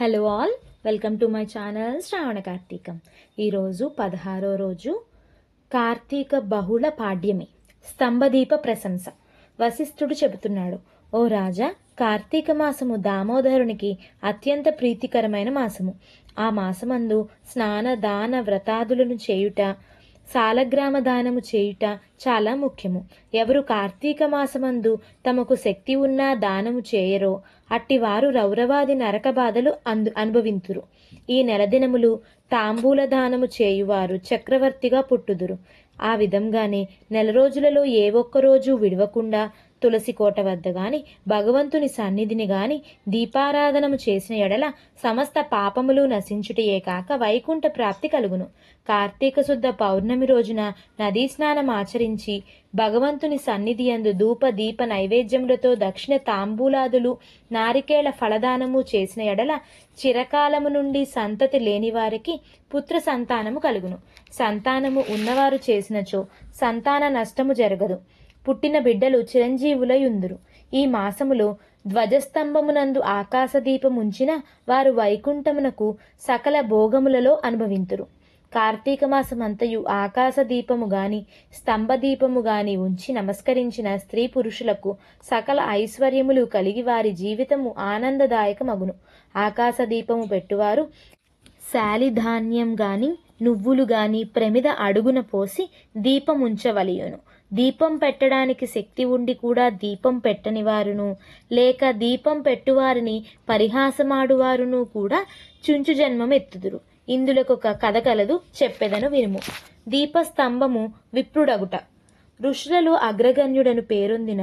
Hello all, welcome to my channel Shravana Karthikam. ఈరోజు 16వ రోజు కార్తీక బహుళ పాడ్యమి, స్తంభదీప ప్రశంస. వశిష్ఠుడు చెబుతున్నాడు, ఓ రాజా, కార్తీక మాసము దామోదరునికి అత్యంత ప్రీతికరమైన మాసము. ఆ మాసమందు స్నాన దాన వ్రతాదులను చేయుట, సాలగ్రామ దానము చేయుట చాలా ముఖ్యము. ఎవరు కార్తీక మాసమందు తమకు శక్తి ఉన్నా దానము చేయరో అట్టివారు రౌరవాది నరక బాధలు అనుభవింతురు. ఈ నెల దినములు తాంబూల దానము చేయువారు చక్రవర్తిగా పుట్టుదురు. ఆ విధంగానే నెల రోజులలో ఏ ఒక్క రోజు విడవకుండా తులసి కోట వద్ద గాని భగవంతుని సన్నిధిని గాని దీపారాధనము చేసిన ఎడల సమస్త పాపములు నశించుటయే కాక వైకుంఠ ప్రాప్తి కలుగును. కార్తీక శుద్ధ పౌర్ణమి రోజున నదీ స్నానం ఆచరించి భగవంతుని సన్నిధి యందు ధూప దీప నైవేద్యములతో దక్షిణ తాంబూలాదులు నారికేళ ఫలదానము చేసిన ఎడల చిరకాలము నుండి సంతతి లేని వారికి పుత్ర సంతానము కలుగును. సంతానము ఉన్నవారు చేసినచో సంతాన నష్టము జరగదు. పుట్టిన బిడ్డలు చిరంజీవులయుందురు. ఈ మాసములో ధ్వజస్తంభమునందు ఆకాశదీపముంచిన వారు వైకుంఠమునకు సకల భోగములలో అనుభవింతురు. కార్తీక మాసమంతయు ఆకాశదీపము గాని స్తంభదీపము గాని ఉంచి నమస్కరించిన స్త్రీ పురుషులకు సకల ఐశ్వర్యములు కలిగి వారి జీవితము ఆనందదాయకమగును. ఆకాశదీపము పెట్టువారు శాలిధాన్యం గాని నువ్వులు గాని ప్రమిద అడుగున పోసి దీపముంచవలయును. దీపం పెట్టడానికి శక్తి ఉండి కూడా దీపం పెట్టని వారును, లేక దీపం పెట్టువారిని పరిహాసమాడువారును కూడా చుంచు జన్మం ఎత్తుదురు. ఇందులకొక కథ కలదు, చెప్పెదను వినుము. దీపస్తంభము విప్రుడగుట. ఋషులలో అగ్రగణ్యుడను పేరొందిన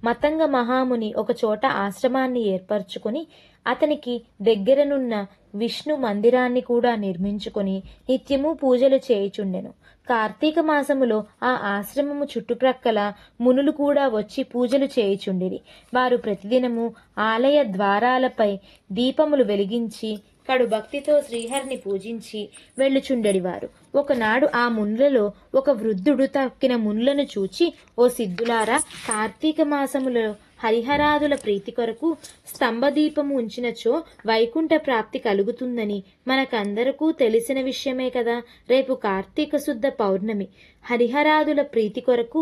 మతంగ మహాముని ఒకచోట ఆశ్రమాన్ని ఏర్పరచుకొని అతనికి దగ్గరనున్న విష్ణు మందిరాన్ని కూడా నిర్మించుకొని నిత్యము పూజలు చేయుచుండెను. కార్తీక మాసములో ఆ ఆశ్రమము చుట్టుప్రక్కల మునులు కూడా వచ్చి పూజలు చేయుచుండిరి. వారు ప్రతిదినము ఆలయ ద్వారాలపై దీపములు వెలిగించి కడు భక్తితో శ్రీహరిని పూజించి వెళ్ళుచుండెడివారు. ఒకనాడు ఆ మునులలో ఒక వృద్ధుడు తక్కిన మునులను చూచి, ఓ సిద్ధులారా, కార్తీక మాసములో హరిహరాదుల ప్రీతి కొరకు స్తంభదీపము ఉంచినచో వైకుంఠ ప్రాప్తి కలుగుతుందని మనకందరకు తెలిసిన విషయమే కదా. రేపు కార్తీక శుద్ధ పౌర్ణమి. హరిహరాదుల ప్రీతి కొరకు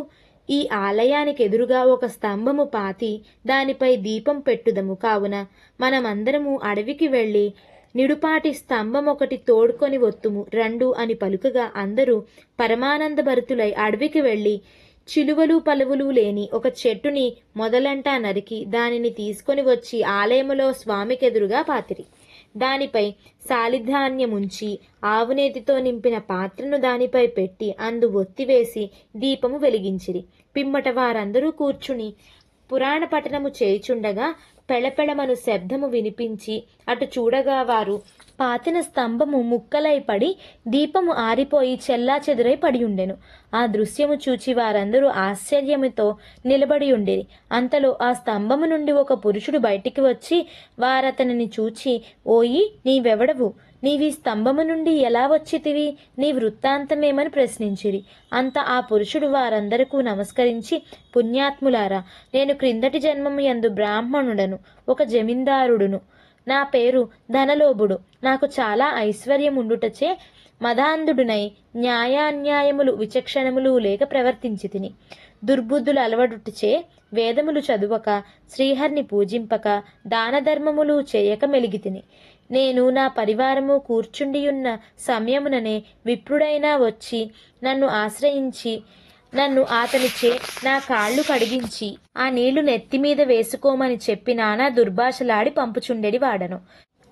ఈ ఆలయానికి ఎదురుగా ఒక స్తంభము పాతి దానిపై దీపం పెట్టుదము. కావున మనమందరము అడవికి వెళ్ళి నిడుపాటి స్తంభం ఒకటి తోడుకొని వత్తుము రండు అని పలుకగా అందరూ పరమానంద భరితులై అడవికి వెళ్ళి చిలువలు పలువులు లేని ఒక చెట్టుని మొదలంటా నరికి దానిని తీసుకొని వచ్చి ఆలయములో స్వామికెదురుగా పాతిరి. దానిపై సాలిధాన్యముంచి ఆవునేతితో నింపిన పాత్రను దానిపై పెట్టి అందు ఒత్తివేసి దీపము వెలిగించిరి. పిమ్మట వారందరూ కూర్చుని పురాణ పఠనము చేయుచుండగా పెళపెళమను శబ్దము వినిపించి అటు చూడగా వారు పాతిన స్తంభము ముక్కలై పడి దీపము ఆరిపోయి చెల్లా చెదురై పడి ఉండెను. ఆ దృశ్యము చూచి వారందరూ ఆశ్చర్యముతో నిలబడి ఉండిరి. అంతలో ఆ స్తంభము నుండి ఒక పురుషుడు బయటికి వచ్చి వారతనిని చూచి, ఓయి, నీవెవడవు? నీవి స్తంభము నుండి ఎలా వచ్చితివి? నీ వృత్తాంతమేమని ప్రశ్నించిరి. అంత ఆ పురుషుడు వారందరకు నమస్కరించి, పుణ్యాత్ములారా, నేను క్రిందటి జన్మము యందు బ్రాహ్మణుడను, ఒక జమీందారుడును. నా పేరు ధనలోభుడు. నాకు చాలా ఐశ్వర్యముండుటచే మదాంధుడునై న్యాయాన్యాయములు విచక్షణములు లేక ప్రవర్తించి తిని దుర్బుద్ధులు అలవడుటచే వేదములు చదువక శ్రీహరిని పూజింపక దానధర్మములు చేయక మెలిగితిని. నేను నా పరివారము కూర్చుండియున్న సమయముననే విప్రుడైనా వచ్చి నన్ను ఆశ్రయించి నన్ను అతనిచే నా కాళ్ళు కడిగించి ఆ నీళ్లు నెత్తిమీద వేసుకోమని చెప్పి నానా దుర్భాషలాడి పంపుచుండెడి వాడను.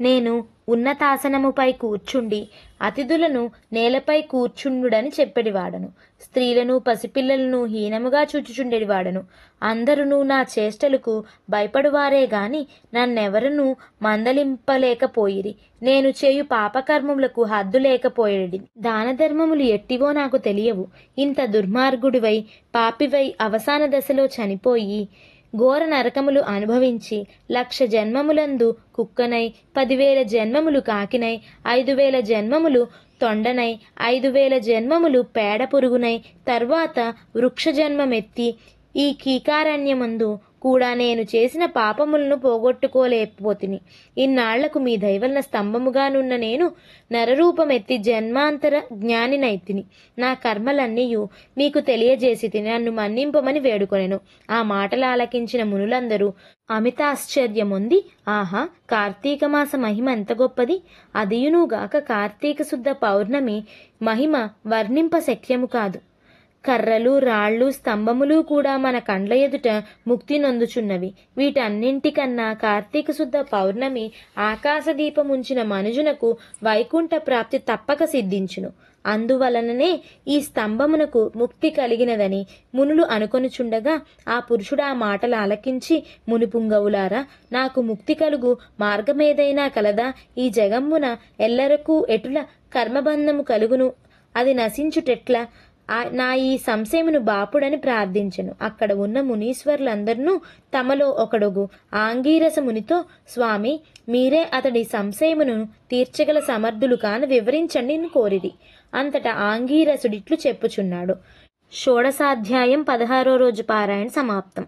నేను ఉన్నతాసనముపై కూర్చుండి అతిథులను నేలపై కూర్చుండుడని చెప్పెడివాడను. స్త్రీలను పసిపిల్లలను హీనముగా చూచుచుండెడివాడను. అందరూ నా చేష్టలకు భయపడువారే గాని నన్నెవరనూ మందలింపలేకపోయిరి. నేను చేయు పాపకర్మములకు హద్దు లేకపోయేది. దానధర్మములు ఎట్టివో నాకు తెలియవు. ఇంత దుర్మార్గుడివై పాపివై అవసాన దశలో చనిపోయి ఘోర నరకములు అనుభవించి 1,00,000 జన్మములందు కుక్కనై 10,000 జన్మములు కాకినై 5,000 జన్మములు తొండనై 5,000 జన్మములు పేడ పురుగునై తర్వాత వృక్ష జన్మమెత్తి ఈ కీకారణ్యమందు కూడా నేను చేసిన పాపములను పోగొట్టుకోలేకపోతిని. ఇన్నాళ్లకు మీ దయవలన స్తంభముగానున్న నేను నరరూపమెత్తి జన్మాంతర జ్ఞానినైతిని. నా కర్మలన్నీయు మీకు తెలియజేసి నన్ను మన్నింపమని వేడుకొనెను. ఆ మాటలు ఆలకించిన మునులందరూ అమితాశ్చర్యమొంది, ఆహా, కార్తీక మాస మహిమ ఎంత గొప్పది! అదియునుగాక కార్తీక శుద్ధ పౌర్ణమి మహిమ వర్ణింప శక్యము కాదు. కర్రలు, రాళ్ళు, స్తంభములు కూడా మన కండ్ల ఎదుట ముక్తి నొందుచున్నవి. వీటన్నింటికన్నా కార్తీక శుద్ధ పౌర్ణమి ఆకాశదీపముంచిన మనుజునకు వైకుంఠ ప్రాప్తి తప్పక సిద్ధించును. అందువలననే ఈ స్తంభమునకు ముక్తి కలిగినదని మునులు అనుకొనుచుండగా ఆ పురుషుడు ఆ మాటలు ఆలకించి, మునిపుంగవులారా, నాకు ముక్తి కలుగు మార్గమేదైనా కలదా? ఈ జగమ్మున ఎల్లరకు ఎటుల కర్మబంధము కలుగును? అది నశించుటెట్లా? నా ఈ సంశయమును బాపుడని ప్రార్థించెను. అక్కడ ఉన్న మునీశ్వరులందరినూ తమలో ఒకడుగు ఆంగీరస మునితో, స్వామి, మీరే అతడి సంశయమును తీర్చగల సమర్థులు కాని వివరించండి అని కోరిరి. అంతటా ఆంగీరసుడిట్లు చెప్పుచున్నాడు. షోడశాధ్యాయం 16వ రోజు పారాయణ సమాప్తం.